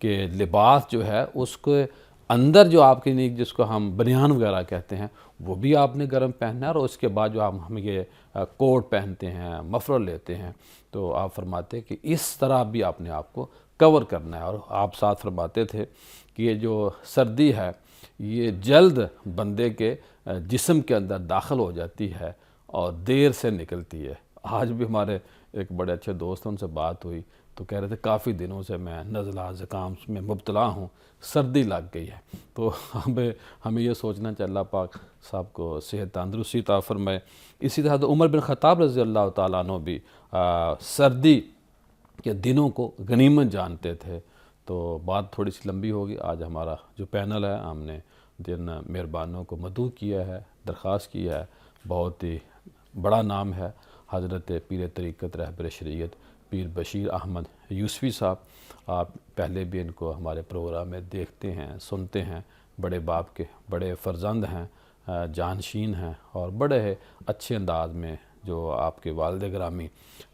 کہ لباس جو ہے اس کے اندر جو آپ کے لیے جس کو ہم بنیان وغیرہ کہتے ہیں وہ بھی آپ نے گرم پہننا ہے، اور اس کے بعد جو ہم یہ کوٹ پہنتے ہیں، مفرل لیتے ہیں، تو آپ فرماتے ہیں کہ اس طرح بھی آپ نے آپ کو کور کرنا ہے۔ اور آپ ساتھ فرماتے تھے کہ یہ جو سردی ہے یہ جلد بندے کے جسم کے اندر داخل ہو جاتی ہے اور دیر سے نکلتی ہے۔ آج بھی ہمارے ایک بڑے اچھے دوست ہیں، ان سے بات ہوئی تو کہہ رہے تھے کافی دنوں سے میں نزلہ زکام میں مبتلا ہوں، سردی لگ گئی ہے۔ تو ہمیں یہ سوچنا چاہیے اللہ پاک صاحب کو صحت تندرستی عطا فرمائے۔ اسی طرح عمر بن خطاب رضی اللہ تعالیٰ عنہ بھی سردی کے دنوں کو غنیمت جانتے تھے۔ تو بات تھوڑی سی لمبی ہوگی، آج ہمارا جو پینل ہے ہم نے جن مہربانوں کو مدعو کیا ہے، درخواست کی ہے، بہت ہی بڑا نام ہے حضرت پیر طریقت رہبر شریعت پیر بشیر احمد یوسفی صاحب۔ آپ پہلے بھی ان کو ہمارے پروگرام میں دیکھتے ہیں، سنتے ہیں، بڑے باپ کے بڑے فرزند ہیں، جانشین ہیں، اور بڑے اچھے انداز میں جو آپ کے والد گرامی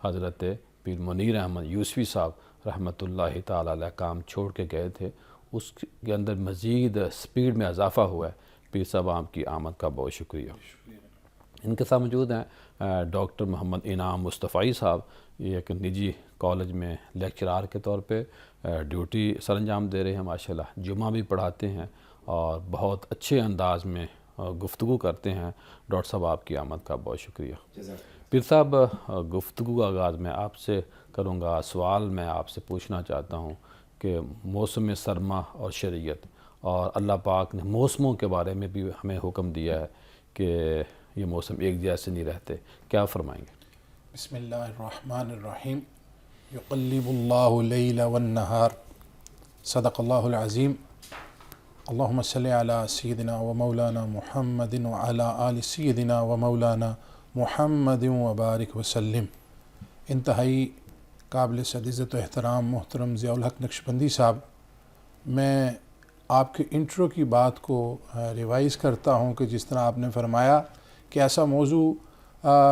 حضرت پیر منیر احمد یوسفی صاحب رحمۃ اللہ تعالی علیہ کام چھوڑ کے گئے تھے، اس کے اندر مزید سپیڈ میں اضافہ ہوا ہے۔ پیر صاحب آپ کی آمد کا بہت شکریہ۔ ان کے ساتھ موجود ہیں ڈاکٹر محمد انعام مصطفی صاحب، یہ ایک نجی کالج میں لیکچرار کے طور پہ ڈیوٹی سر انجام دے رہے ہیں، ماشاءاللہ جمعہ بھی پڑھاتے ہیں اور بہت اچھے انداز میں گفتگو کرتے ہیں۔ ڈاکٹر صاحب آپ کی آمد کا بہت شکریہ۔ پیر صاحب گفتگو کا آغاز میں آپ سے کروں گا۔ سوال میں آپ سے پوچھنا چاہتا ہوں کہ موسم سرما اور شریعت، اور اللہ پاک نے موسموں کے بارے میں بھی ہمیں حکم دیا ہے کہ یہ موسم ایک جیسے نہیں رہتے، کیا فرمائیں گے؟ بسم اللہ الرحمن الرحیم۔ یقلب اللہ اللیل والنہار، صدق اللہ العظیم۔ اللہم صلی علی سیدنا و مولانا محمد وعلی آل سیدنا و مولانا محمد وبارک وسلم۔ انتہائی قابل صد عزت و احترام محترم ضیاء الحق نقشبندی صاحب، میں آپ کے انٹرو کی بات کو ریوائز کرتا ہوں کہ جس طرح آپ نے فرمایا کہ ایسا موضوع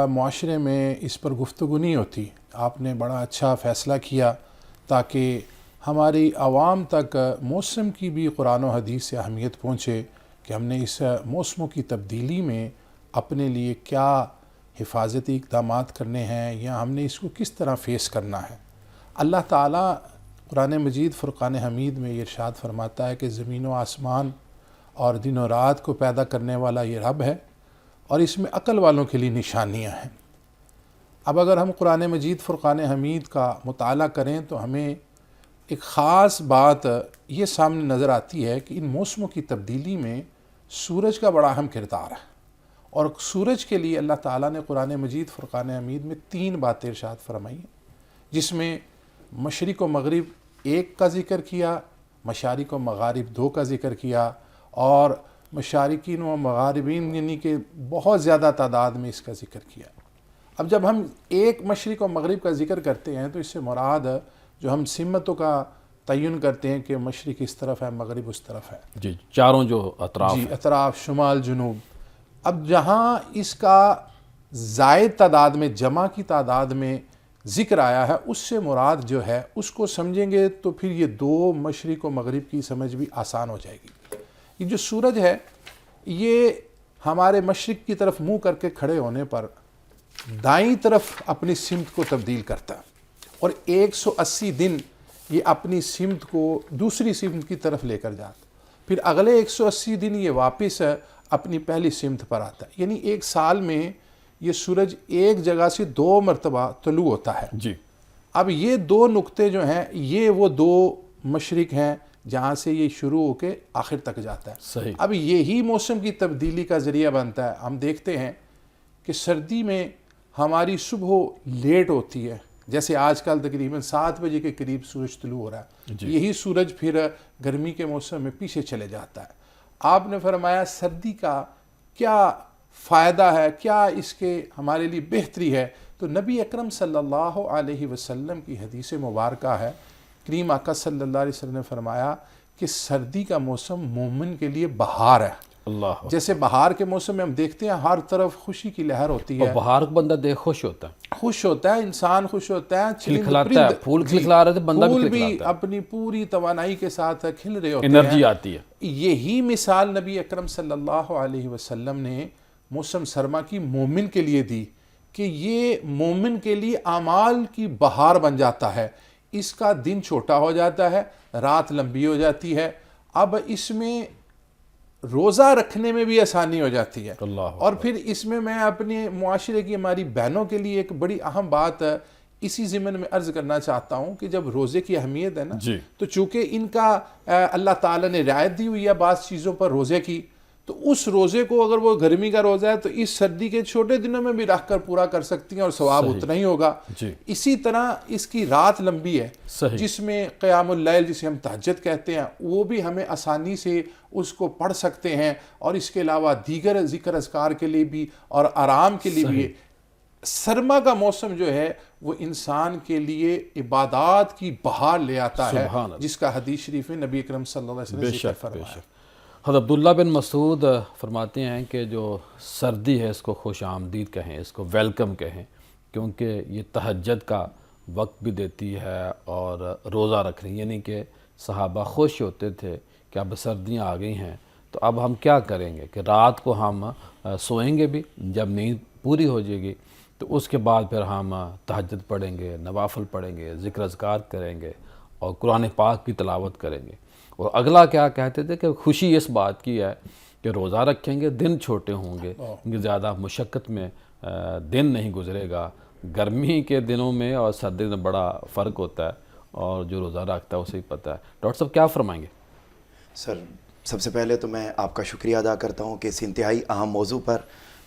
معاشرے میں اس پر گفتگو نہیں ہوتی، آپ نے بڑا اچھا فیصلہ کیا تاکہ ہماری عوام تک موسم کی بھی قرآن و حدیث سے اہمیت پہنچے کہ ہم نے اس موسموں کی تبدیلی میں اپنے لیے کیا حفاظتی اقدامات کرنے ہیں یا ہم نے اس کو کس طرح فیس کرنا ہے۔ اللہ تعالیٰ قرآن مجید فرقان حمید میں یہ ارشاد فرماتا ہے کہ زمین و آسمان اور دن و رات کو پیدا کرنے والا یہ رب ہے، اور اس میں عقل والوں کے لیے نشانیاں ہیں۔ اب اگر ہم قرآن مجید فرقان حمید کا مطالعہ کریں تو ہمیں ایک خاص بات یہ سامنے نظر آتی ہے کہ ان موسموں کی تبدیلی میں سورج کا بڑا اہم کردار ہے، اور سورج کے لیے اللہ تعالیٰ نے قرآن مجید فرقان حمید میں 3 باتیں ارشاد فرمائی ہیں، جس میں مشرق و مغرب 1 کا ذکر کیا، مشارق و مغارب 2 کا ذکر کیا، اور مشارقین و مغاربین یعنی کہ بہت زیادہ تعداد میں اس کا ذکر کیا۔ اب جب ہم ایک مشرق و مغرب کا ذکر کرتے ہیں تو اس سے مراد جو ہم سمتوں کا تعین کرتے ہیں کہ مشرق اس طرف ہے، مغرب اس طرف ہے، جی چاروں جو اطراف جی اطراف، شمال، جنوب۔ اب جہاں اس کا زائد تعداد میں، جمع کی تعداد میں ذکر آیا ہے، اس سے مراد جو ہے اس کو سمجھیں گے تو پھر یہ 2 مشرق و مغرب کی سمجھ بھی آسان ہو جائے گی۔ یہ جو سورج ہے یہ ہمارے مشرق کی طرف منہ کر کے کھڑے ہونے پر دائیں طرف اپنی سمت کو تبدیل کرتا ہے، اور 180 دن یہ اپنی سمت کو دوسری سمت کی طرف لے کر جاتا، پھر اگلے 180 دن یہ واپس اپنی پہلی سمت پر آتا ہے، یعنی ایک سال میں یہ سورج ایک جگہ سے 2 مرتبہ طلوع ہوتا ہے۔ جی اب یہ 2 نقطے جو ہیں یہ وہ 2 مشرق ہیں جہاں سے یہ شروع ہو کے آخر تک جاتا ہے۔ صحیح۔ اب یہی موسم کی تبدیلی کا ذریعہ بنتا ہے۔ ہم دیکھتے ہیں کہ سردی میں ہماری صبح لیٹ ہوتی ہے، جیسے آج کل تقریباً 7 بجے کے قریب سورج طلوع ہو رہا ہے، جی۔ یہی سورج پھر گرمی کے موسم میں پیچھے چلے جاتا ہے۔ آپ نے فرمایا سردی کا کیا فائدہ ہے، کیا اس کے ہمارے لیے بہتری ہے، تو نبی اکرم صلی اللہ علیہ وسلم کی حدیث مبارکہ ہے، کریم آقا صلی اللہ علیہ وسلم نے فرمایا کہ سردی کا موسم مومن کے لیے بہار ہے، اللہ جیسے بہار کے موسم میں ہم دیکھتے ہیں ہر طرف خوشی کی لہر ہوتی اور ہے، بہار کو بندہ دیکھ خوش ہوتا ہے، خوش ہوتا ہے انسان، خوش ہوتا ہے، کھلکھلاتا ہے، پھول کھلکھلا رہے تھے بندہ بھی پھول بھی کھلکھلاتا ہے، اپنی پوری توانائی کے ساتھ کھل رہے ہوتے انرجی ہیں۔ آتی ہے۔ یہی مثال نبی اکرم صلی اللہ علیہ وسلم نے موسم سرما کی مومن کے لیے دی کہ یہ مومن کے لیے اعمال کی بہار بن جاتا ہے، اس کا دن چھوٹا ہو جاتا ہے، رات لمبی ہو جاتی ہے، اب اس میں روزہ رکھنے میں بھی آسانی ہو جاتی ہے۔ اللہ اور پھر اس میں میں اپنے معاشرے کی ہماری بہنوں کے لیے ایک بڑی اہم بات اسی ضمن میں عرض کرنا چاہتا ہوں کہ جب روزے کی اہمیت ہے نا، جی تو چونکہ ان کا اللہ تعالیٰ نے رعایت دی ہوئی ہے بعض چیزوں پر روزے کی، تو اس روزے کو اگر وہ گرمی کا روزہ ہے تو اس سردی کے چھوٹے دنوں میں بھی رکھ کر پورا کر سکتی ہیں اور ثواب صحیح، اتنا ہی ہوگا۔ جی اسی طرح اس کی رات لمبی ہے، صحیح، جس میں قیام اللیل جسے ہم تہجد کہتے ہیں، وہ بھی ہمیں آسانی سے اس کو پڑھ سکتے ہیں، اور اس کے علاوہ دیگر ذکر اذکار کے لیے بھی اور آرام کے لیے بھی۔ سرما کا موسم جو ہے وہ انسان کے لیے عبادات کی بہار لے آتا ہے، سبحان اللہ، جس کا حدیث شریف میں نبی اکرم صلی اللہ علیہ وسلم نے بے ذکر شک بے فرمایا۔ شک۔ حضرت عبداللہ بن مسعود فرماتے ہیں کہ جو سردی ہے اس کو خوش آمدید کہیں، اس کو ویلکم کہیں، کیونکہ یہ تہجد کا وقت بھی دیتی ہے اور روزہ رکھنے، یعنی کہ صحابہ خوش ہوتے تھے کہ اب سردیاں آ گئی ہیں تو اب ہم کیا کریں گے کہ رات کو ہم سوئیں گے بھی، جب نیند پوری ہو جائے گی تو اس کے بعد پھر ہم تہجد پڑھیں گے، نوافل پڑھیں گے، ذکر اذکار کریں گے اور قرآن پاک کی تلاوت کریں گے۔ اور اگلا کیا کہتے تھے کہ خوشی اس بات کی ہے کہ روزہ رکھیں گے، دن چھوٹے ہوں گے، کیونکہ زیادہ مشقت میں دن نہیں گزرے گا۔ گرمی کے دنوں میں اور سردی میں بڑا فرق ہوتا ہے، اور جو روزہ رکھتا ہے اسے ہی پتہ ہے۔ ڈاکٹر صاحب کیا فرمائیں گے؟ سر سب سے پہلے تو میں آپ کا شکریہ ادا کرتا ہوں کہ اس انتہائی اہم موضوع پر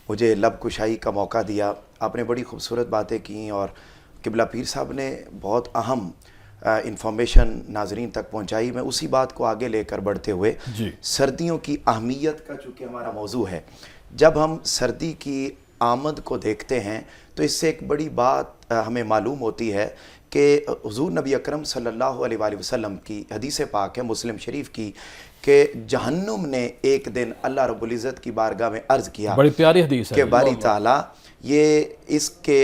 مجھے لب کشائی کا موقع دیا۔ آپ نے بڑی خوبصورت باتیں کیں اور قبلہ پیر صاحب نے بہت اہم انفارمیشن ناظرین تک پہنچائی۔ میں اسی بات کو آگے لے کر بڑھتے ہوئے جی سردیوں کی اہمیت کا چونکہ ہمارا موضوع ہے، جب ہم سردی کی آمد کو دیکھتے ہیں تو اس سے ایک بڑی بات ہمیں معلوم ہوتی ہے کہ حضور نبی اکرم صلی اللہ علیہ وآلہ وسلم کی حدیث پاک ہے مسلم شریف کی کہ جہنم نے ایک دن اللہ رب العزت کی بارگاہ میں عرض کیا، بڑی پیاری حدیث ہے کہ باری تعالیٰ یہ اس کے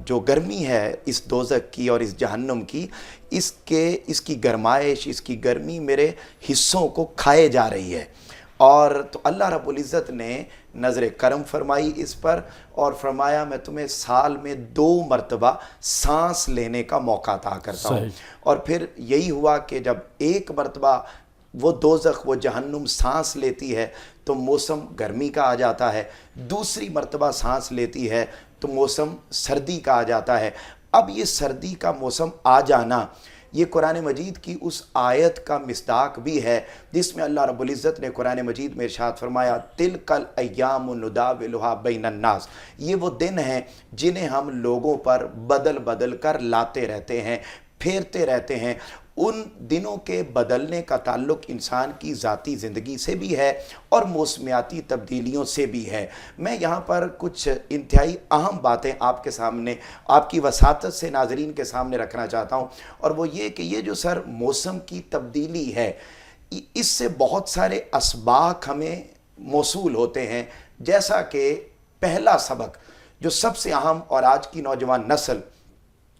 جو گرمی ہے اس دوزخ کی اور اس جہنم کی، اس کی گرمائش، اس کی گرمی میرے حصوں کو کھائے جا رہی ہے۔ اور تو اللہ رب العزت نے نظر کرم فرمائی اس پر اور فرمایا میں تمہیں سال میں 2 مرتبہ سانس لینے کا موقع عطا کرتا ہوں۔ اور پھر یہی ہوا کہ جب ایک مرتبہ وہ دوزخ، وہ جہنم سانس لیتی ہے تو موسم گرمی کا آ جاتا ہے، دوسری مرتبہ سانس لیتی ہے تو موسم سردی کا آ جاتا ہے۔ اب یہ سردی کا موسم آ جانا یہ قرآن مجید کی اس آیت کا مصداق بھی ہے جس میں اللہ رب العزت نے قرآن مجید میں ارشاد فرمایا تِلْكَ الْأَيَّامُ نُدَاوِلُهَا بَيْنَ النَّاسِ، یہ وہ دن ہیں جنہیں ہم لوگوں پر بدل بدل کر لاتے رہتے ہیں، پھیرتے رہتے ہیں۔ ان دنوں کے بدلنے کا تعلق انسان کی ذاتی زندگی سے بھی ہے اور موسمیاتی تبدیلیوں سے بھی ہے۔ میں یہاں پر کچھ انتہائی اہم باتیں آپ کے سامنے، آپ کی وساطت سے ناظرین کے سامنے رکھنا چاہتا ہوں، اور وہ یہ کہ یہ جو سر موسم کی تبدیلی ہے، اس سے بہت سارے اسباق ہمیں موصول ہوتے ہیں، جیسا کہ پہلا سبق جو سب سے اہم اور آج کی نوجوان نسل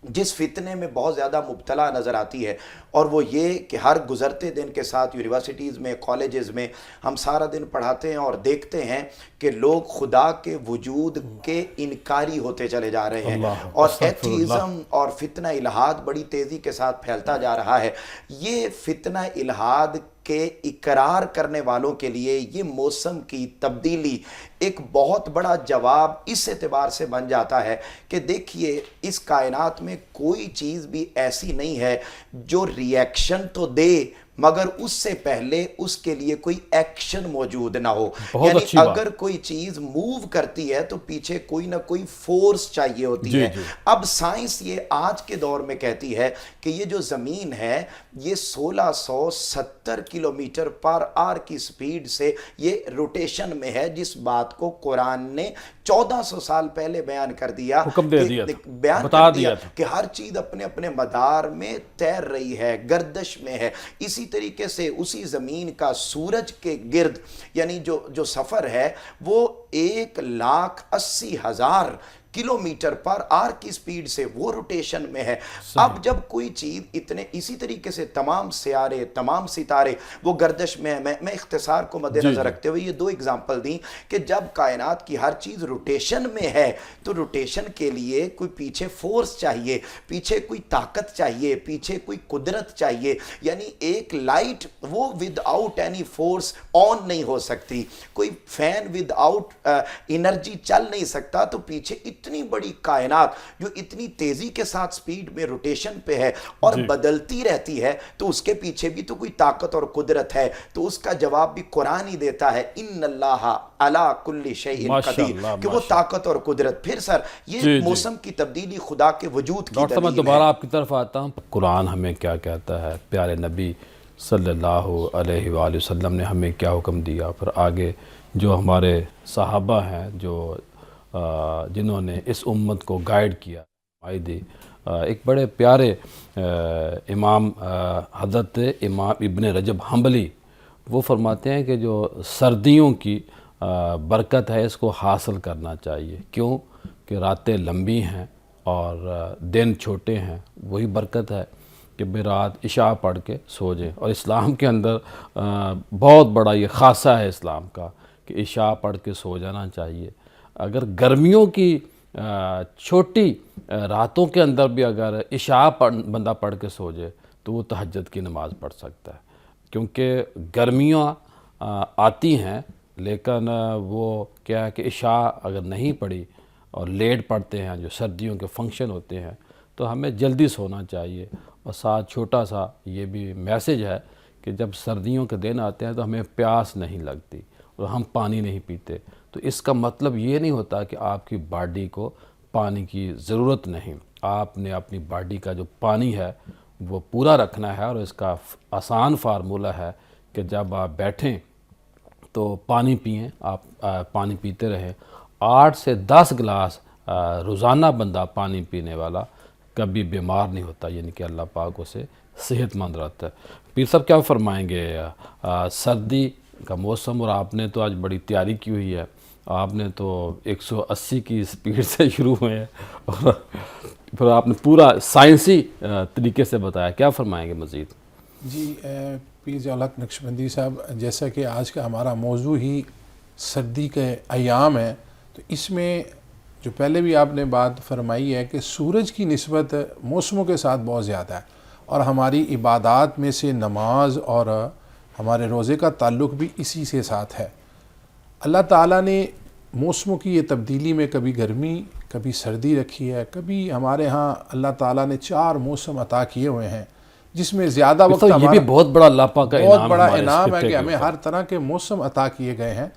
جس فتنے میں بہت زیادہ مبتلا نظر آتی ہے، اور وہ یہ کہ ہر گزرتے دن کے ساتھ یونیورسٹیز میں، کالجز میں ہم سارا دن پڑھاتے ہیں اور دیکھتے ہیں کہ لوگ خدا کے وجود کے انکاری ہوتے چلے جا رہے ہیں، اور ایتھیزم اور فتنہ الہاد بڑی تیزی کے ساتھ پھیلتا جا رہا ہے۔ یہ فتنہ الہاد کے اقرار کرنے والوں کے لیے یہ موسم کی تبدیلی ایک بہت بڑا جواب اس اعتبار سے بن جاتا ہے کہ دیکھیے اس کائنات میں کوئی چیز بھی ایسی نہیں ہے جو ریئیکشن تو دے مگر اس سے پہلے اس کے لیے کوئی ایکشن موجود نہ ہو۔ یعنی اگر کوئی چیز موو کرتی ہے تو پیچھے کوئی نہ کوئی فورس چاہیے ہوتی ہے۔ اب سائنس یہ آج کے دور میں کہتی ہے کہ یہ جو زمین ہے یہ 1670 کلومیٹر پر آور کی سپیڈ سے یہ روٹیشن میں ہے، جس بات کو قرآن نے 1400 سال پہلے بیان کر دیا، کہ ہر چیز اپنے اپنے مدار میں تیر رہی ہے، گردش میں ہے۔ اسی اسی طریقے سے اسی زمین کا سورج کے گرد یعنی جو سفر ہے وہ 1,80,000 کلومیٹر پر آر کی سپیڈ سے وہ روٹیشن میں ہے. اب جب کوئی چیز اسی طریقے سے تمام سیارے تمام ستارے وہ گردش میں ہے. میں اختصار کو مد نظر رکھتے ہوئے یہ 2 اگزامپل دیں کہ جب کائنات کی ہر چیز روٹیشن میں ہے تو روٹیشن کے لیے کوئی پیچھے فورس چاہیے, پیچھے کوئی طاقت چاہیے, پیچھے کوئی قدرت چاہیے. یعنی ایک لائٹ وہ with out any force on نہیں ہو سکتی, کوئی فین ود آؤٹ انرجی چل نہیں سکتا. تو پیچھے اتنی بڑی کائنات جو اتنی تیزی کے ساتھ سپیڈ میں روٹیشن پہ ہے اور بدلتی رہتی ہے تو اس کے پیچھے بھی تو کوئی طاقت اور قدرت ہے. تو اس کا جواب بھی قرآن ہی دیتا ہے, ان اللہ علی کل شیء قدیر, کہ وہ طاقت اور قدرت. پھر سر یہ موسم کی تبدیلی خدا کے وجود کی دلیل ہے. میں دوبارہ آپ کی طرف آتا ہوں. قرآن ہمیں کیا کہتا ہے, پیارے نبی صلی اللہ علیہ وآلہ وسلم نے ہمیں کیا حکم دیا, پھر آگے جو ہمارے صحابہ ہیں جو جنہوں نے اس امت کو گائیڈ کیا. ایک بڑے پیارے امام حضرت امام ابن رجب حنبلی وہ فرماتے ہیں کہ جو سردیوں کی برکت ہے اس کو حاصل کرنا چاہیے. کیوں کہ راتیں لمبی ہیں اور دن چھوٹے ہیں. وہی برکت ہے کہ بے رات عشاء پڑھ کے سو جائیں. اور اسلام کے اندر بہت بڑا یہ خاصہ ہے اسلام کا کہ عشاء پڑھ کے سو جانا چاہیے. اگر گرمیوں کی چھوٹی راتوں کے اندر بھی اگر عشاء بندہ پڑھ کے سو جائے تو وہ تہجد کی نماز پڑھ سکتا ہے. کیونکہ گرمیاں آتی ہیں لیکن وہ کیا ہے کہ عشاء اگر نہیں پڑھی اور لیٹ پڑھتے ہیں, جو سردیوں کے فنکشن ہوتے ہیں, تو ہمیں جلدی سونا چاہیے. اور ساتھ چھوٹا سا یہ بھی میسیج ہے کہ جب سردیوں کے دن آتے ہیں تو ہمیں پیاس نہیں لگتی اور ہم پانی نہیں پیتے. تو اس کا مطلب یہ نہیں ہوتا کہ آپ کی باڈی کو پانی کی ضرورت نہیں. آپ نے اپنی باڈی کا جو پانی ہے وہ پورا رکھنا ہے. اور اس کا آسان فارمولہ ہے کہ جب آپ بیٹھیں تو پانی پئیں, آپ پانی پیتے رہیں. 8 سے 10 گلاس روزانہ بندہ پانی پینے والا کبھی بیمار نہیں ہوتا, یعنی کہ اللہ پاک اسے صحت مند رہتا ہے. پیر صاحب کیا فرمائیں گے, سردی کا موسم, اور آپ نے تو آج بڑی تیاری کی ہوئی ہے, آپ نے تو 180 کی سپیڈ سے شروع ہوئے ہیں اور پھر آپ نے پورا سائنسی طریقے سے بتایا. کیا فرمائیں گے مزید؟ جی پیر ضیاء نقشبندی صاحب, جیسا کہ آج کا ہمارا موضوع ہی سردی کے ایام ہے, تو اس میں جو پہلے بھی آپ نے بات فرمائی ہے کہ سورج کی نسبت موسموں کے ساتھ بہت زیادہ ہے. اور ہماری عبادات میں سے نماز اور ہمارے روزے کا تعلق بھی اسی سے ساتھ ہے. اللہ تعالیٰ نے موسموں کی یہ تبدیلی میں کبھی گرمی کبھی سردی رکھی ہے. کبھی ہمارے ہاں اللہ تعالیٰ نے 4 موسم عطا کیے ہوئے ہیں جس میں زیادہ وقت یہ بھی بہت بڑا اللہ پاک کا بہت بڑا انعام ہے کہ ہمیں ہر طرح کے موسم عطا کیے گئے ہیں.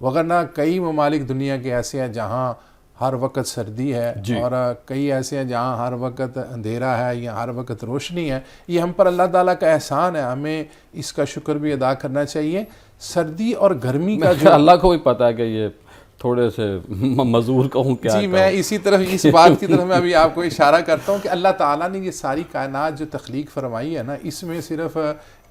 وگرنہ کئی ممالک دنیا کے ایسے ہیں جہاں ہر وقت سردی ہے اور کئی ایسے ہیں جہاں ہر وقت اندھیرا ہے یا ہر وقت روشنی ہے. یہ ہم پر اللہ تعالیٰ کا احسان ہے, ہمیں اس کا شکر بھی ادا کرنا چاہیے. سردی اور گرمی کا جو اللہ کو بھی پتہ ہے کہ یہ تھوڑے سے مزور کہوں کیا. جی میں اسی طرف اس بات کی طرف میں ابھی آپ کو اشارہ کرتا ہوں کہ اللہ تعالیٰ نے یہ ساری کائنات جو تخلیق فرمائی ہے نا, اس میں صرف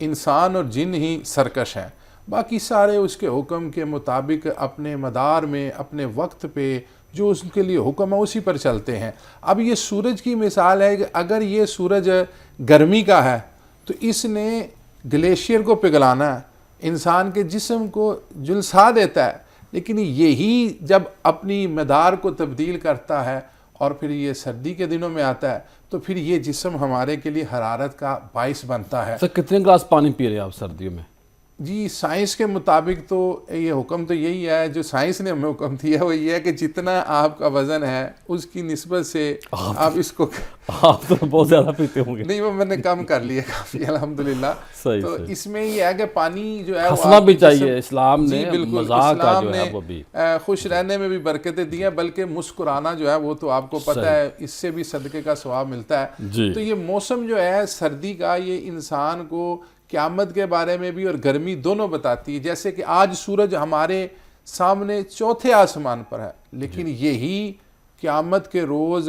انسان اور جن ہی سرکش ہیں. باقی سارے اس کے حکم کے مطابق اپنے مدار میں اپنے وقت پہ جو اس کے لیے حکم ہے اسی پر چلتے ہیں. اب یہ سورج کی مثال ہے کہ اگر یہ سورج گرمی کا ہے تو اس نے گلیشیئر کو پگھلانا ہے, انسان کے جسم کو جلسا دیتا ہے. لیکن یہی جب اپنی مدار کو تبدیل کرتا ہے اور پھر یہ سردی کے دنوں میں آتا ہے تو پھر یہ جسم ہمارے کے لیے حرارت کا باعث بنتا ہے. سر کتنے گلاس پانی پی رہے ہیں آپ سردیوں میں؟ جی سائنس کے مطابق تو یہ حکم تو یہی ہے, جو سائنس نے ہمیں حکم دیا ہے وہ یہ ہے کہ جتنا آپ کا وزن ہے اس کی نسبت سے آپ اس کو آپ تو بہت زیادہ پیتے ہوں گے. نہیں وہ میں نے کم کر لیا کافی الحمدللہ. تو اس میں یہ ہے کہ پانی جو ہے ہنسنا بھی چاہیے. اسلام نے مزاح کا جو ہے وہ بھی خوش رہنے میں بھی برکتیں دی ہیں, بلکہ مسکرانا جو ہے وہ تو آپ کو پتہ ہے اس سے بھی صدقے کا ثواب ملتا ہے. تو یہ موسم جو ہے سردی کا یہ انسان کو قیامت کے بارے میں بھی اور گرمی دونوں بتاتی ہے. جیسے کہ آج سورج ہمارے سامنے 4تھے آسمان پر ہے, لیکن یہی قیامت کے روز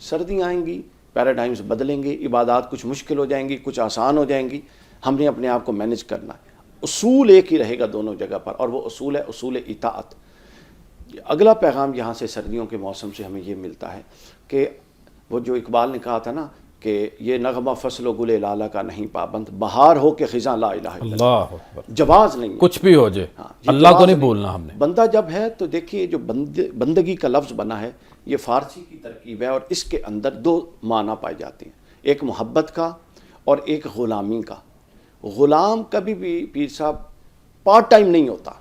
سردیاں آئیں گی، پیراڈائمز بدلیں گے، عبادات کچھ مشکل ہو جائیں گی، کچھ آسان ہو جائیں گی، ہم نے اپنے آپ کو مینج کرنا ہے۔ اصول ایک ہی رہے گا دونوں جگہ پر، اور وہ اصول ہے اصول اطاعت۔ اگلا پیغام یہاں سے سردیوں کے موسم سے ہمیں یہ ملتا ہے کہ وہ جو اقبال نے کہا تھا نا کہ یہ نغمہ فصل و گل لالہ کا نہیں پابند، بہار ہو کے خزاں لا الہ الا اللہ، اللہ اکبر، جواز نہیں ہے۔ کچھ بھی ہو جائے یہ اللہ کو جواز نہیں بولنا ہم نے۔ بندہ جب ہے تو دیکھیے جو بندگی کا لفظ بنا ہے یہ فارسی کی ترکیب ہے، اور اس کے اندر دو معنی پائے جاتے ہیں، ایک محبت کا اور ایک غلامی کا۔ غلام کبھی بھی پیر صاحب پارٹ ٹائم نہیں ہوتا،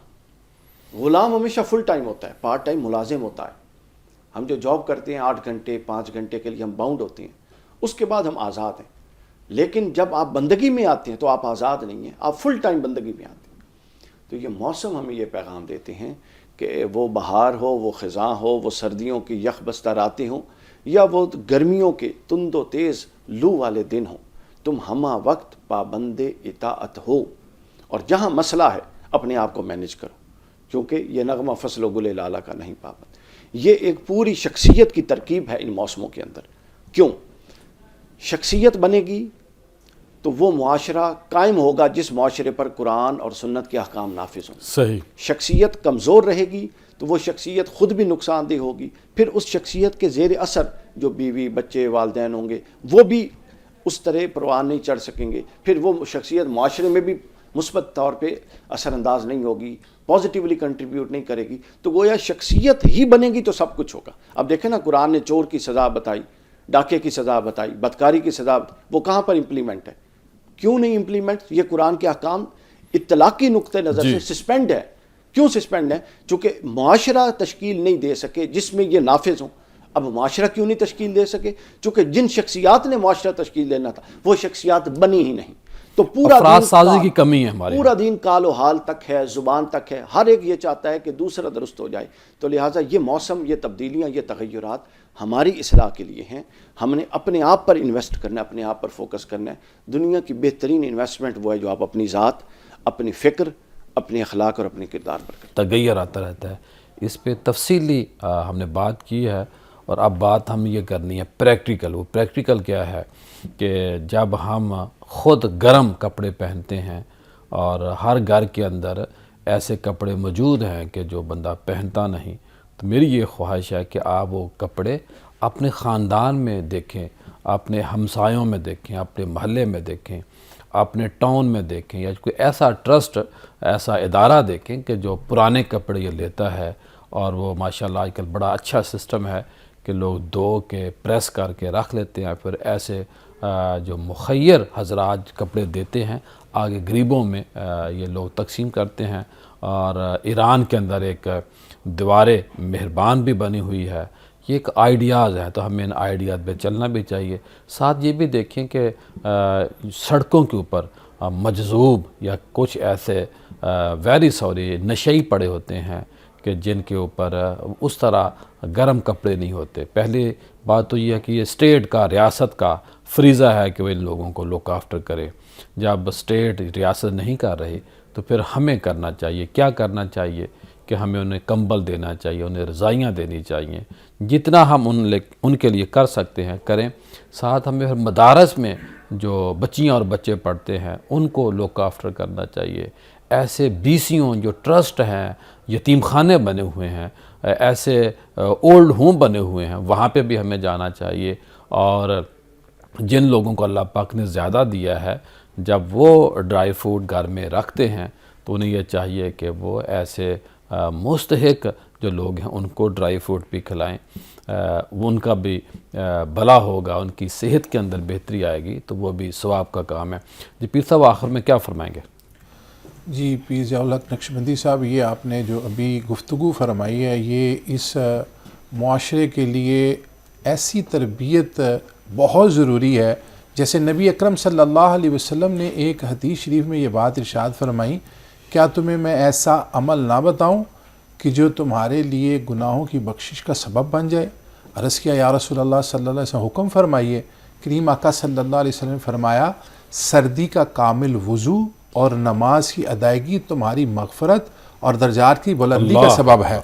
غلام ہمیشہ فل ٹائم ہوتا ہے، پارٹ ٹائم ملازم ہوتا ہے۔ ہم جو جاب کرتے ہیں 8 گھنٹے 5 گھنٹے کے لیے ہم باؤنڈ ہوتے ہیں، اس کے بعد ہم آزاد ہیں۔ لیکن جب آپ بندگی میں آتے ہیں تو آپ آزاد نہیں ہیں، آپ فل ٹائم بندگی میں آتے ہیں۔ تو یہ موسم ہمیں یہ پیغام دیتے ہیں کہ وہ بہار ہو، وہ خزاں ہو، وہ سردیوں کی یخ بستہ راتیں ہوں، یا وہ گرمیوں کے تند و تیز لو والے دن ہوں، تم ہمہ وقت پابند اطاعت ہو، اور جہاں مسئلہ ہے اپنے آپ کو مینج کرو، کیونکہ یہ نغمہ فصل و گل لالہ کا نہیں پابند۔ یہ ایک پوری شخصیت کی ترکیب ہے ان موسموں کے اندر۔ کیوں؟ شخصیت بنے گی تو وہ معاشرہ قائم ہوگا جس معاشرے پر قرآن اور سنت کے احکام نافذ ہوں۔ صحیح۔ شخصیت کمزور رہے گی تو وہ شخصیت خود بھی نقصان دہ ہوگی، پھر اس شخصیت کے زیر اثر جو بیوی بچے والدین ہوں گے وہ بھی اس طرح پروان نہیں چڑھ سکیں گے، پھر وہ شخصیت معاشرے میں بھی مثبت طور پہ اثر انداز نہیں ہوگی، پازیٹیولی کنٹریبیوٹ نہیں کرے گی۔ تو گویا شخصیت ہی بنے گی تو سب کچھ ہوگا۔ اب دیکھیں نا، قرآن نے چور کی سزا بتائی، ڈاکے کی سزا بتائی، بدکاری کی سزا بتائی، وہ کہاں پر امپلیمنٹ ہے؟ کیوں نہیں امپلیمنٹ؟ یہ قرآن کے احکام اطلاقی نقطہ نظر سے سسپینڈ ہے۔ کیوں سسپینڈ ہے؟ چونکہ معاشرہ تشکیل نہیں دے سکے جس میں یہ نافذ ہوں۔ اب معاشرہ کیوں نہیں تشکیل دے سکے؟ چونکہ جن شخصیات نے معاشرہ تشکیل دینا تھا وہ شخصیات بنی ہی نہیں۔ تو پورا افراد دین سازی کی کمی ہے ہمارے پورا دین کال و حال تک ہے، زبان تک ہے، ہر ایک یہ چاہتا ہے کہ دوسرا درست ہو جائے۔ تو لہٰذا یہ موسم، یہ تبدیلیاں، یہ تغیرات ہماری اصلاح کے لیے ہیں۔ ہم نے اپنے آپ پر انویسٹ کرنا ہے، اپنے آپ پر فوکس کرنا ہے۔ دنیا کی بہترین انویسٹمنٹ وہ ہے جو آپ اپنی ذات، اپنی فکر، اپنے اخلاق اور اپنے کردار پر کریں۔ تغیر آتا رہتا ہے۔ اس پہ تفصیلی ہم نے بات کی ہے، اور اب بات ہم یہ کرنی ہے پریکٹیکل۔ وہ پریکٹیکل کیا ہے کہ جب ہم خود گرم کپڑے پہنتے ہیں، اور ہر گھر کے اندر ایسے کپڑے موجود ہیں کہ جو بندہ پہنتا نہیں، تو میری یہ خواہش ہے کہ آپ وہ کپڑے اپنے خاندان میں دیکھیں، اپنے ہمسایوں میں دیکھیں، اپنے محلے میں دیکھیں، اپنے ٹاؤن میں دیکھیں، یا کوئی ایسا ٹرسٹ، ایسا ادارہ دیکھیں کہ جو پرانے کپڑے یہ لیتا ہے، اور وہ ماشاءاللہ آج کل بڑا اچھا سسٹم ہے کہ لوگ دھو کے پریس کر کے رکھ لیتے ہیں، پھر ایسے جو مخیر حضرات کپڑے دیتے ہیں آگے غریبوں میں یہ لوگ تقسیم کرتے ہیں۔ اور ایران کے اندر ایک دیوار مہربان بھی بنی ہوئی ہے۔ یہ ایک آئیڈیاز ہیں، تو ہمیں ان آئیڈیاز پہ چلنا بھی چاہیے۔ ساتھ یہ بھی دیکھیں کہ سڑکوں کے اوپر مجذوب یا کچھ ایسے نشئی پڑے ہوتے ہیں کہ جن کے اوپر اس طرح گرم کپڑے نہیں ہوتے۔ پہلی بات تو یہ ہے کہ یہ اسٹیٹ کا، ریاست کا فریضہ ہے کہ وہ ان لوگوں کو لک آفٹر کرے۔ جب اسٹیٹ، ریاست نہیں کر رہی تو پھر ہمیں کرنا چاہیے۔ کیا کرنا چاہیے کہ ہمیں انہیں کمبل دینا چاہیے، انہیں رضائیاں دینی چاہیے، جتنا ہم ان کے لیے کر سکتے ہیں کریں۔ ساتھ ہمیں پھر مدارس میں جو بچیاں اور بچے پڑھتے ہیں ان کو لک آفٹر کرنا چاہیے۔ ایسے بیسیوں جو ٹرسٹ ہیں، یتیم خانے بنے ہوئے ہیں، ایسے اولڈ ہوم بنے ہوئے ہیں، وہاں پہ بھی ہمیں جانا چاہیے۔ اور جن لوگوں کو اللہ پاک نے زیادہ دیا ہے، جب وہ ڈرائی فروٹ گھر میں رکھتے ہیں تو انہیں یہ چاہیے کہ وہ ایسے مستحق جو لوگ ہیں ان کو ڈرائی فروٹ بھی کھلائیں، ان کا بھی بھلا ہوگا، ان کی صحت کے اندر بہتری آئے گی، تو وہ بھی ثواب کا کام ہے۔ جی پیر صاحب آخر میں کیا فرمائیں گے؟ جی پیر ضیاء الحق نقشبندی صاحب، یہ آپ نے جو ابھی گفتگو فرمائی ہے یہ اس معاشرے کے لیے ایسی تربیت بہت ضروری ہے۔ جیسے نبی اکرم صلی اللہ علیہ وسلم نے ایک حدیث شریف میں یہ بات ارشاد فرمائی، کیا تمہیں میں ایسا عمل نہ بتاؤں کہ جو تمہارے لیے گناہوں کی بخشش کا سبب بن جائے؟ عرض کیا یا رسول اللہ صلی اللہ علیہ وسلم حکم فرمائیے۔ کریم آقا صلی اللہ علیہ وسلم نے فرمایا، سردی کا کامل وضو اور نماز کی ادائیگی تمہاری مغفرت اور درجات کی بلندی کا سبب ہے۔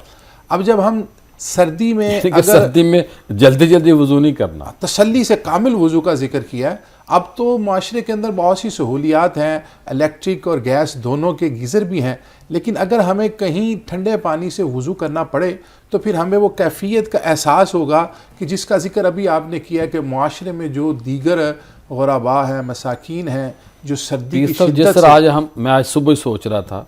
اب جب ہم سردی میں کہ اگر سردی میں جلدی جلدی وضو نہیں کرنا. تسلی سے کامل وضو کا ذکر کیا ہے. اب تو معاشرے کے اندر بہت سی سہولیات ہیں، الیکٹرک اور گیس دونوں کے گیزر بھی ہیں، لیکن اگر ہمیں کہیں ٹھنڈے پانی سے وضو کرنا پڑے تو پھر ہمیں وہ کیفیت کا احساس ہوگا کہ جس کا ذکر ابھی آپ نے کیا کہ معاشرے میں جو دیگر غربا ہیں، مساکین ہیں، جو سردی کی جس شدت طرح سے آج میں آج صبح ہی سوچ رہا تھا،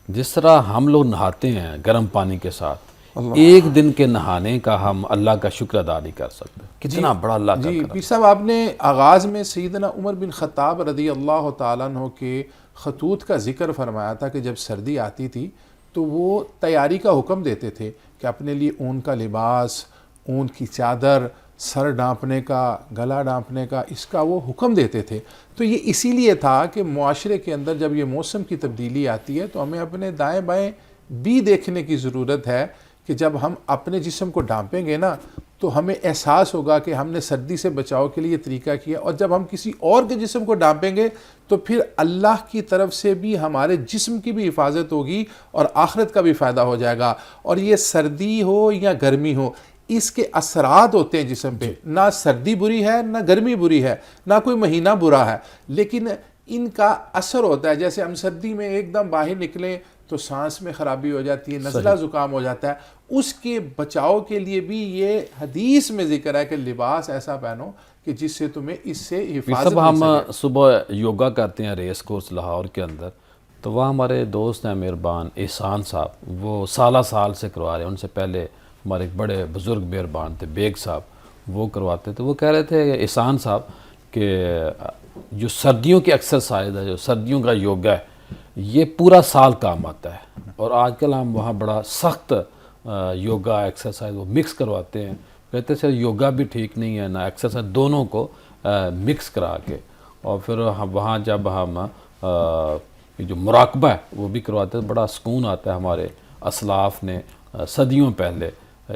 جس طرح ہم لوگ نہاتے ہیں گرم پانی کے ساتھ، ایک دن کے نہانے کا ہم اللہ کا شکر ادا نہیں کر سکتے. کتنا بڑا اللہ کا جی کرم. پیر صاحب، آپ نے آغاز میں سیدنا عمر بن خطاب رضی اللہ تعالیٰ عنہ کے خطوط کا ذکر فرمایا تھا کہ جب سردی آتی تھی تو وہ تیاری کا حکم دیتے تھے کہ اپنے لیے اون کا لباس، اون کی چادر، سر ڈھانپنے کا، گلا ڈھانپنے کا، اس کا وہ حکم دیتے تھے. تو یہ اسی لیے تھا کہ معاشرے کے اندر جب یہ موسم کی تبدیلی آتی ہے تو ہمیں اپنے دائیں بائیں بھی دیکھنے کی ضرورت ہے کہ جب ہم اپنے جسم کو ڈھانپیں گے نا تو ہمیں احساس ہوگا کہ ہم نے سردی سے بچاؤ کے لیے طریقہ کیا، اور جب ہم کسی اور کے جسم کو ڈھانپیں گے تو پھر اللہ کی طرف سے بھی ہمارے جسم کی بھی حفاظت ہوگی اور آخرت کا بھی فائدہ ہو جائے گا. اور یہ سردی ہو یا گرمی ہو، اس کے اثرات ہوتے ہیں جسم پہ. نہ سردی بری ہے نہ گرمی بری ہے، نہ کوئی مہینہ برا ہے، لیکن ان کا اثر ہوتا ہے. جیسے ہم سردی میں ایک دم باہر نکلیں تو سانس میں خرابی ہو جاتی ہے، نزلہ زکام ہو جاتا ہے. اس کے بچاؤ کے لیے بھی یہ حدیث میں ذکر ہے کہ لباس ایسا پہنو کہ جس سے تمہیں اس سے حفاظت سب ہم مل سکے. صبح یوگا کرتے ہیں ریس کورس لاہور کے اندر، تو وہاں ہمارے دوست ہیں مہربان احسان صاحب، وہ سال سے کروا رہے ہیں. ان سے پہلے ہمارے ایک بڑے بزرگ مہربان تھے بیگ صاحب، وہ کرواتے تھے. وہ کہہ رہے تھے احسان صاحب کہ جو سردیوں کی ایکسرسائز ہے، جو سردیوں کا یوگا ہے، یہ پورا سال کام آتا ہے. اور آج کل ہم وہاں بڑا سخت یوگا ایکسرسائز وہ مکس کرواتے ہیں. کہتے ہیں سر یوگا بھی ٹھیک نہیں ہے نہ ایکسرسائز، دونوں کو مکس کرا کے. اور پھر وہاں جب ہم جو مراقبہ ہے وہ بھی کرواتے ہیں، بڑا سکون آتا ہے. ہمارے اسلاف نے صدیوں پہلے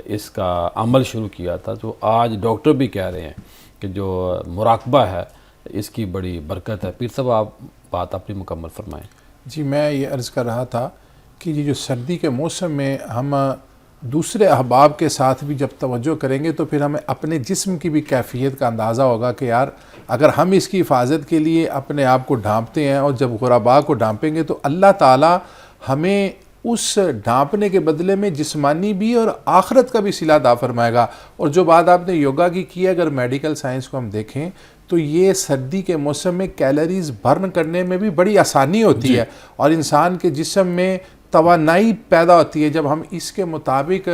اس کا عمل شروع کیا تھا، جو آج ڈاکٹر بھی کہہ رہے ہیں کہ جو مراقبہ ہے اس کی بڑی برکت ہے. پیر صاحب آپ بات اپنی مکمل فرمائیں. جی میں یہ عرض کر رہا تھا کہ یہ جو سردی کے موسم میں ہم دوسرے احباب کے ساتھ بھی جب توجہ کریں گے تو پھر ہمیں اپنے جسم کی بھی کیفیت کا اندازہ ہوگا کہ یار اگر ہم اس کی حفاظت کے لیے اپنے آپ کو ڈھانپتے ہیں اور جب غربا کو ڈھانپیں گے تو اللہ تعالیٰ ہمیں اس ڈھانپنے کے بدلے میں جسمانی بھی اور آخرت کا بھی صلہ عطا فرمائے گا. اور جو بات آپ نے یوگا کی ہے، اگر میڈیکل سائنس کو ہم دیکھیں تو یہ سردی کے موسم میں کیلریز برن کرنے میں بھی بڑی آسانی ہوتی ہے اور انسان کے جسم میں توانائی پیدا ہوتی ہے. جب ہم اس کے مطابق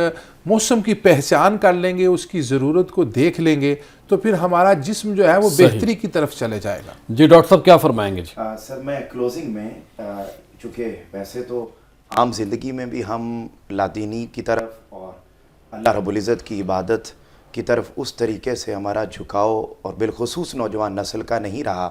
موسم کی پہچان کر لیں گے، اس کی ضرورت کو دیکھ لیں گے تو پھر ہمارا جسم جو ہے وہ بہتری کی طرف چلے جائے گا. جی ڈاکٹر صاحب کیا فرمائیں گے؟ جی سر میں کلوزنگ میں چونکہ ویسے تو عام زندگی میں بھی ہم لادینی کی طرف اور اللہ رب العزت کی عبادت کی طرف اس طریقے سے ہمارا جھکاؤ اور بالخصوص نوجوان نسل کا نہیں رہا،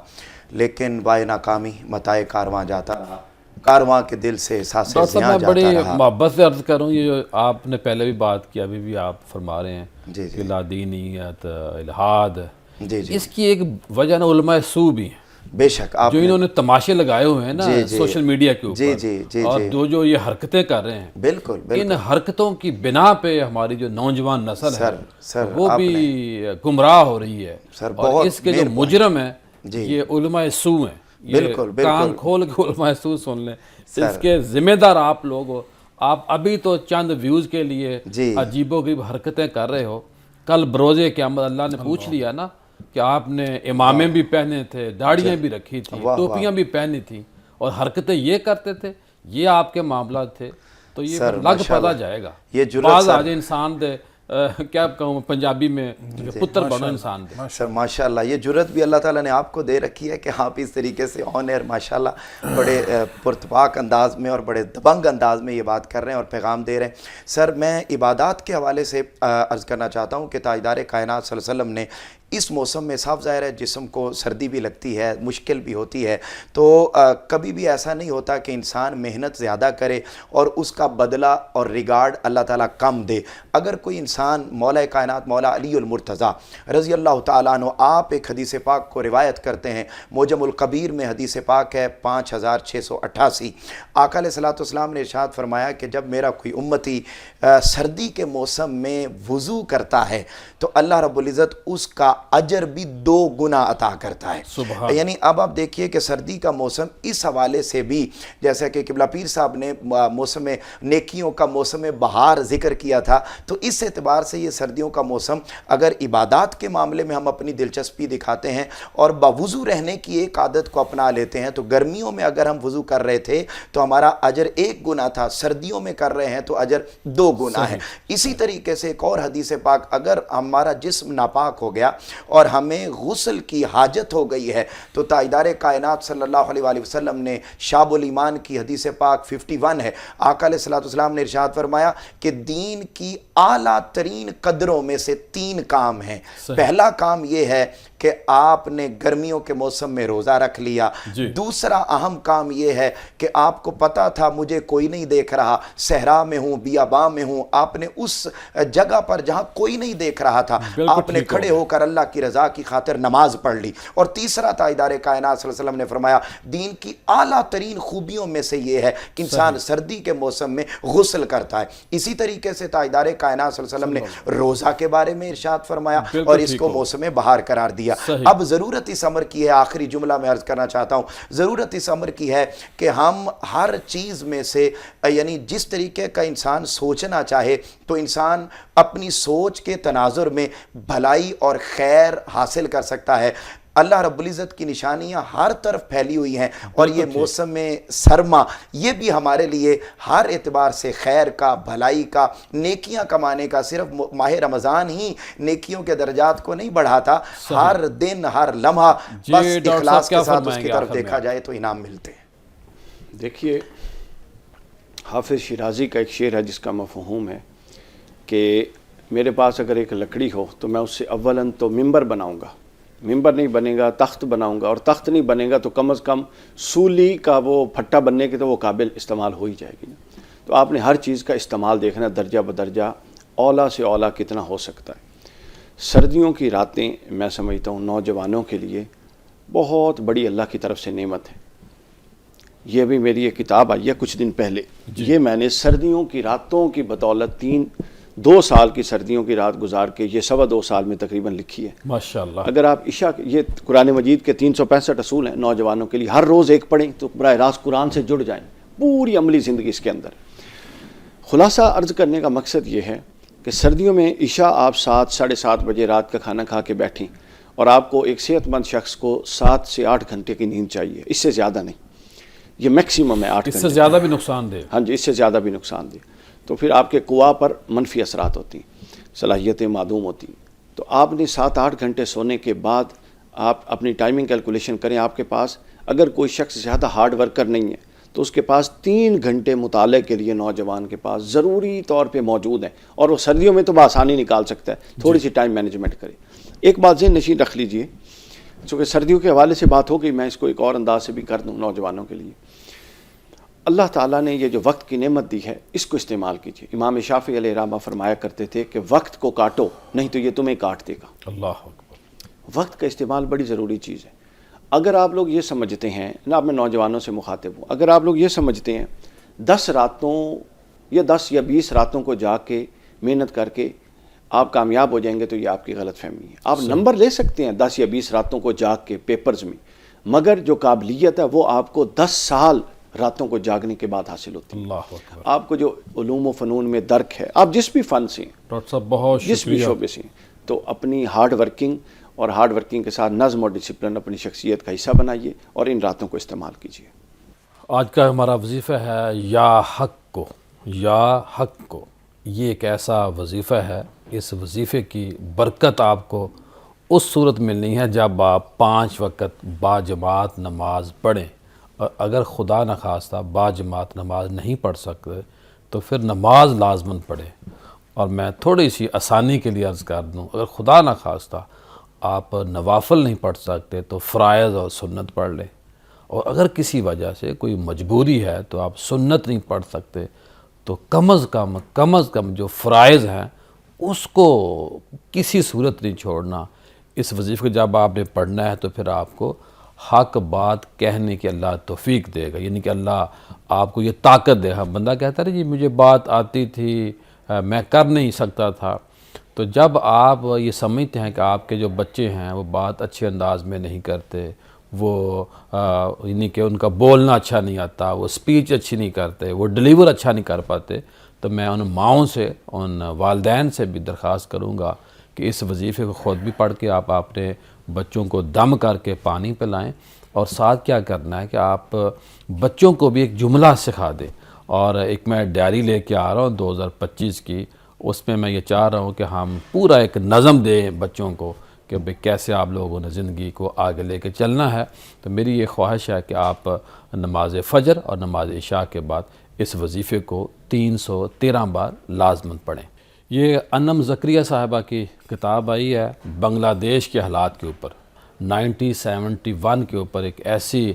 لیکن بائے ناکامی متائے کارواں جاتا رہا، کارواں کے دل سے احساس ڈاکٹر زیاں صاحب میں بڑی جاتا رہا. محبت سے عرض کروں، یہ جو آپ نے پہلے بھی بات کی ابھی بھی آپ فرما رہے ہیں جی کہ لادینیت، الحاد، جی جی اس کی ایک وجہ نا علماء سو بھی ہیں بے شک آپ جو انہوں نے تماشے لگائے ہوئے ہیں نا جی جی سوشل میڈیا کے جی اوپر، جی جی اور جو یہ حرکتیں کر رہے ہیں، بالکل ان حرکتوں کی بنا پہ ہماری جو نوجوان نسل ہے سر وہ بھی گمراہ ہو رہی ہے. سر اور بہت اس کے جو مجرم ہیں یہ علماء سو ہیں. بالکل کان کھول کے علماء سو سن لیں، اس کے ذمہ دار آپ لوگ ہو. آپ ابھی تو چند ویوز کے لیے عجیب و غریب حرکتیں کر رہے ہو، کل بروز قیامت اللہ نے پوچھ لیا نا کہ آپ نے امامے بھی پہنے تھے، داڑیاں بھی رکھی تھیں، ٹوپیاں بھی پہنی تھیں اور حرکتیں یہ کرتے تھے، یہ آپ کے معاملات تھے. تو یہ لگ پتا جائے گا. بعض آج انسان دے کیا کہوں پنجابی میں پتر بنو انسان دے. سر ماشاءاللہ یہ جرت بھی اللہ تعالیٰ نے آپ کو دے رکھی ہے کہ آپ اس طریقے سے آن ایئر ماشاءاللہ بڑے پرتپاک انداز میں اور بڑے دبنگ انداز میں یہ بات کر رہے ہیں اور پیغام دے رہے ہیں. سر میں عبادات کے حوالے سے عرض کرنا چاہتا ہوں کہ تاجدار کائنات صلی اللہ علیہ وسلم نے اس موسم میں صاف ظاہر ہے جسم کو سردی بھی لگتی ہے، مشکل بھی ہوتی ہے، تو کبھی بھی ایسا نہیں ہوتا کہ انسان محنت زیادہ کرے اور اس کا بدلہ اور ریگارڈ اللہ تعالیٰ کم دے۔ اگر کوئی انسان مولا کائنات مولا علی المرتضیٰ رضی اللہ تعالیٰ عنہ آپ ایک حدیث پاک کو روایت کرتے ہیں، موجم الکبیر میں حدیث پاک ہے 5688، آقا علیہ الصلوۃ والسلام نے ارشاد فرمایا کہ جب میرا کوئی امتی سردی کے موسم میں وضو کرتا ہے تو اللہ رب العزت اس کا اجر بھی 2 گنا عطا کرتا ہے۔ سبحان۔ یعنی اب آپ دیکھیے کہ سردی کا موسم اس حوالے سے بھی، جیسا کہ قبلہ پیر صاحب نے موسم نیکیوں کا موسم بہار ذکر کیا تھا، تو اس اعتبار سے یہ سردیوں کا موسم اگر عبادات کے معاملے میں ہم اپنی دلچسپی دکھاتے ہیں اور باوضو رہنے کی ایک عادت کو اپنا لیتے ہیں، تو گرمیوں میں اگر ہم وضو کر رہے تھے تو ہمارا اجر 1 گنا تھا، سردیوں میں کر رہے ہیں تو اجر 2 گنا ہے۔ اسی طریقے سے ایک اور حدیث پاک، اگر ہمارا جسم ناپاک ہو گیا اور ہمیں غسل کی حاجت ہو گئی ہے تو تاجدار کائنات صلی اللہ علیہ وآلہ وسلم نے شعب الایمان کی حدیث پاک 51 ہے، آقا علیہ الصلوۃ والسلام نے ارشاد فرمایا کہ دین کی اعلیٰ ترین قدروں میں سے 3 کام ہیں۔ پہلا کام یہ ہے کہ آپ نے گرمیوں کے موسم میں روزہ رکھ لیا۔ دوسرا اہم کام یہ ہے کہ آپ کو پتا تھا مجھے کوئی نہیں دیکھ رہا، صحرا میں ہوں، بیاباں میں ہوں، آپ نے اس جگہ پر جہاں کوئی نہیں دیکھ رہا تھا آپ نے کھڑے ہو کر اللہ کی رضا کی خاطر نماز پڑھ لی۔ اور تیسرا تاجدار کائنات صلی اللہ علیہ وسلم نے فرمایا دین کی اعلیٰ ترین خوبیوں میں سے یہ ہے کہ انسان سردی کے موسم میں غسل کرتا ہے۔ اسی طریقے سے تاجدار کائنات صلی اللہ علیہ وسلم نے روزہ کے بارے میں ارشاد فرمایا اور اس کو موسم بہار قرار دیا۔ اب ضرورت اس امر کی ہے، آخری جملہ میں عرض کرنا چاہتا ہوں، ضرورت اس امر کی ہے کہ ہم ہر چیز میں سے، یعنی جس طریقے کا انسان سوچنا چاہے تو انسان اپنی سوچ کے تناظر میں بھلائی اور خیر حاصل کر سکتا ہے۔ اللہ رب العزت کی نشانیاں ہر طرف پھیلی ہوئی ہیں اور یہ موسم سرما یہ بھی ہمارے لیے ہر اعتبار سے خیر کا، بھلائی کا، نیکیاں کمانے کا، صرف ماہ رمضان ہی نیکیوں کے درجات کو نہیں بڑھاتا، ہر دن ہر لمحہ بس اخلاص کے ساتھ اس کی طرف دیکھا جائے تو انعام ملتے ہیں۔ دیکھیے حافظ شیرازی کا ایک شعر ہے جس کا مفہوم ہے کہ میرے پاس اگر ایک لکڑی ہو تو میں اس سے اولاً تو ممبر بناؤں گا، ممبر نہیں بنے گا تخت بناؤں گا، اور تخت نہیں بنے گا تو کم از کم سولی کا وہ پھٹا بننے کے تو وہ قابل استعمال ہو ہی جائے گی نا۔ تو آپ نے ہر چیز کا استعمال دیکھنا درجہ بدرجہ، اولا سے اولا کتنا ہو سکتا ہے۔ سردیوں کی راتیں میں سمجھتا ہوں نوجوانوں کے لیے بہت بڑی اللہ کی طرف سے نعمت ہے۔ یہ بھی میری ایک کتاب آئی ہے کچھ دن پہلے، یہ میں نے سردیوں کی راتوں کی بدولت 2 سال کی سردیوں کی رات گزار کے یہ 2.25 سال میں تقریباً لکھی ہے۔ ماشاءاللہ۔ اگر آپ عشاء، یہ قرآن مجید کے 365 اصول ہیں نوجوانوں کے لیے، ہر روز ایک پڑھیں تو براہ راست قرآن سے جڑ جائیں، پوری عملی زندگی اس کے اندر۔ خلاصہ عرض کرنے کا مقصد یہ ہے کہ سردیوں میں عشاء آپ 7 ساڑھے 7 بجے رات کا کھانا کھا کے بیٹھیں اور آپ کو ایک صحت مند شخص کو 7 سے 8 گھنٹے کی نیند چاہیے، اس سے زیادہ نہیں، یہ میکسیمم ہے 8 گھنٹے۔ اس سے زیادہ بھی نقصان دہ۔ ہاں جی، اس سے زیادہ بھی نقصان دہ، تو پھر آپ کے قوا پر منفی اثرات ہوتی ہیں، صلاحیتیں معدوم ہوتی ہیں۔ تو آپ نے 7-8 گھنٹے سونے کے بعد آپ اپنی ٹائمنگ کیلکولیشن کریں، آپ کے پاس اگر کوئی شخص زیادہ ہارڈ ورکر نہیں ہے تو اس کے پاس 3 گھنٹے مطالعے کے لیے نوجوان کے پاس ضروری طور پہ موجود ہیں، اور وہ سردیوں میں تو بآسانی نکال سکتا ہے، تھوڑی سی ٹائم مینجمنٹ کرے۔ ایک بات ذہن نشین رکھ لیجئے، چونکہ سردیوں کے حوالے سے بات ہو گئی، میں اس کو ایک اور انداز سے بھی کر دوں نوجوانوں کے لیے۔ اللہ تعالیٰ نے یہ جو وقت کی نعمت دی ہے اس کو استعمال کیجیے۔ امام شافعی علیہ الرحمہ فرمایا کرتے تھے کہ وقت کو کاٹو نہیں تو یہ تمہیں کاٹ دے گا۔ اللہ اکبر۔ وقت کا استعمال بڑی ضروری چیز ہے۔ اگر آپ لوگ یہ سمجھتے ہیں نا، اب میں نوجوانوں سے مخاطب ہوں، اگر آپ لوگ یہ سمجھتے ہیں 10 راتوں یا 10 یا 20 راتوں کو جا کے محنت کر کے آپ کامیاب ہو جائیں گے تو یہ آپ کی غلط فہمی ہے۔ آپ نمبر لے سکتے ہیں 10 یا 20 راتوں کو جاگ کے پیپرز میں، مگر جو قابلیت ہے وہ آپ کو 10 سال راتوں کو جاگنے کے بعد حاصل ہوتی ہے۔ اللہ اکبر۔ آپ کو جو علوم و فنون میں درک ہے، آپ جس بھی فن سے ہیں، ڈاکٹر صاحب بہت جس بھی شکریہ۔ شعبے سے ہیں، تو اپنی ہارڈ ورکنگ اور ہارڈ ورکنگ کے ساتھ نظم اور ڈسپلن اپنی شخصیت کا حصہ بنائیے اور ان راتوں کو استعمال کیجیے۔ آج کا ہمارا وظیفہ ہے یا حق کو، یا حق کو۔ یہ ایک ایسا وظیفہ ہے، اس وظیفے کی برکت آپ کو اس صورت ملنی ہے جب آپ 5 وقت باجماعت نماز پڑھیں، اور اگر خدا نخواستہ باجماعت نماز نہیں پڑھ سکتے تو پھر نماز لازماً پڑھیں۔ اور میں تھوڑی سی آسانی کے لیے عرض کر دوں، اگر خدا نخواستہ آپ نوافل نہیں پڑھ سکتے تو فرائض اور سنت پڑھ لیں، اور اگر کسی وجہ سے کوئی مجبوری ہے تو آپ سنت نہیں پڑھ سکتے تو کم از کم جو فرائض ہیں اس کو کسی صورت نہیں چھوڑنا۔ اس وظیفے کو جب آپ نے پڑھنا ہے تو پھر آپ کو حق بات کہنے کی اللہ توفیق دے گا، یعنی کہ اللہ آپ کو یہ طاقت دے گا۔ بندہ کہتا ہے جی مجھے بات آتی تھی میں کر نہیں سکتا تھا، تو جب آپ یہ سمجھتے ہیں کہ آپ کے جو بچے ہیں وہ بات اچھے انداز میں نہیں کرتے، وہ یعنی کہ ان کا بولنا اچھا نہیں آتا، وہ سپیچ اچھی نہیں کرتے، وہ ڈیلیور اچھا نہیں کر پاتے، تو میں ان ماؤں سے، ان والدین سے بھی درخواست کروں گا کہ اس وظیفے کو خود بھی پڑھ کے آپ اپنے بچوں کو دم کر کے پانی پلائیں، اور ساتھ کیا کرنا ہے کہ آپ بچوں کو بھی ایک جملہ سکھا دیں۔ اور ایک میں ڈائری لے کے آ رہا ہوں 2025 کی، اس میں میں یہ چاہ رہا ہوں کہ ہم پورا ایک نظم دیں بچوں کو کہ بھئی کیسے آپ لوگوں نے زندگی کو آگے لے کے چلنا ہے۔ تو میری یہ خواہش ہے کہ آپ نماز فجر اور نماز عشاء کے بعد اس وظیفے کو 313 بار لازماً پڑھیں۔ یہ انم زکریا صاحبہ کی کتاب آئی ہے بنگلہ دیش کے حالات کے اوپر، 1971 کے اوپر ایک ایسی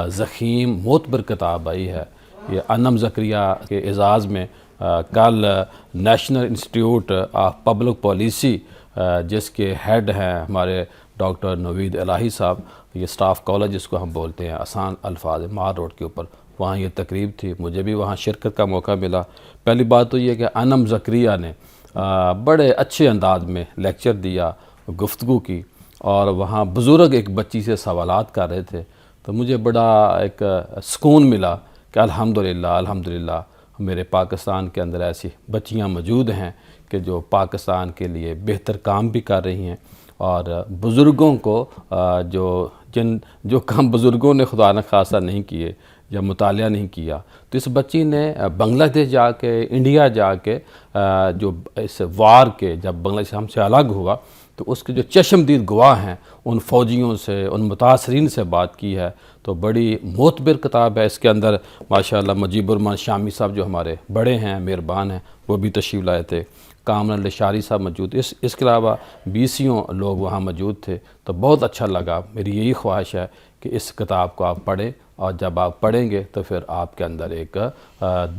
ضخیم معتبر کتاب آئی ہے۔ یہ انم زکریا کے اعزاز میں کل national institute of public policy جس کے ہیڈ ہیں ہمارے ڈاکٹر نوید الہی صاحب، یہ سٹاف کالج جس کو ہم بولتے ہیں آسان الفاظ مار روڈ کے اوپر، وہاں یہ تقریب تھی، مجھے بھی وہاں شرکت کا موقع ملا۔ پہلی بات تو یہ کہ انم زکریا نے بڑے اچھے انداز میں لیکچر دیا، گفتگو کی، اور وہاں بزرگ ایک بچی سے سوالات کر رہے تھے، تو مجھے بڑا ایک سکون ملا کہ الحمدللہ میرے پاکستان کے اندر ایسی بچیاں موجود ہیں کہ جو پاکستان کے لیے بہتر کام بھی کر رہی ہیں، اور بزرگوں کو جو کام بزرگوں نے خدا نخواستہ نہیں کیے یا مطالعہ نہیں کیا، تو اس بچی نے بنگلہ دیش جا کے، انڈیا جا کے، جو اس وار کے جب بنگلہ دیش ہم سے الگ ہوا تو اس کے جو چشمدید گواہ ہیں ان فوجیوں سے، ان متاثرین سے بات کی ہے۔ تو بڑی معتبر کتاب ہے، اس کے اندر ماشاءاللہ مجیب الرحمان شامی صاحب جو ہمارے بڑے ہیں، مہربان ہیں، وہ بھی تشریف لائے تھے، کامران لشاری صاحب موجود، اس کے علاوہ 20 لوگ وہاں موجود تھے، تو بہت اچھا لگا۔ میری یہی خواہش ہے کہ اس کتاب کو آپ پڑھیں، اور جب آپ پڑھیں گے تو پھر آپ کے اندر ایک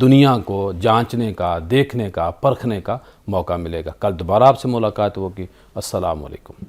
دنیا کو جانچنے کا، دیکھنے کا، پرکھنے کا موقع ملے گا۔ کل دوبارہ آپ سے ملاقات ہوگی۔ السلام علیکم۔